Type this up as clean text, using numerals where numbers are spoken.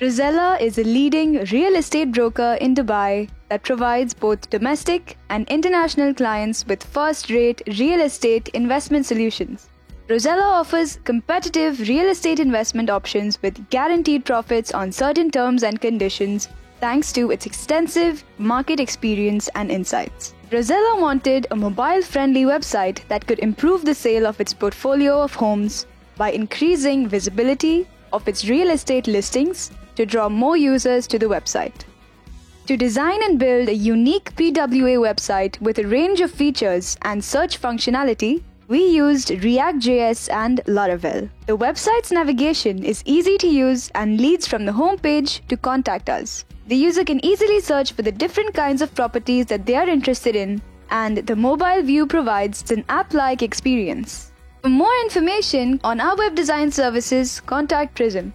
Rosella is a leading real estate broker in Dubai that provides both domestic and international clients with first-rate real estate investment solutions. Rosella offers competitive real estate investment options with guaranteed profits on certain terms and conditions thanks to its extensive market experience and insights. Rosella wanted a mobile-friendly website that could improve the sale of its portfolio of homes by increasing visibility of its real estate listings to draw more users to the website. To design and build a unique PWA website with a range of features and search functionality, we used React.js and Laravel. The website's navigation is easy to use and leads from the home page to contact us. The user can easily search for the different kinds of properties that they are interested in, and the mobile view provides an app-like experience. For more information on our web design services, contact Prism.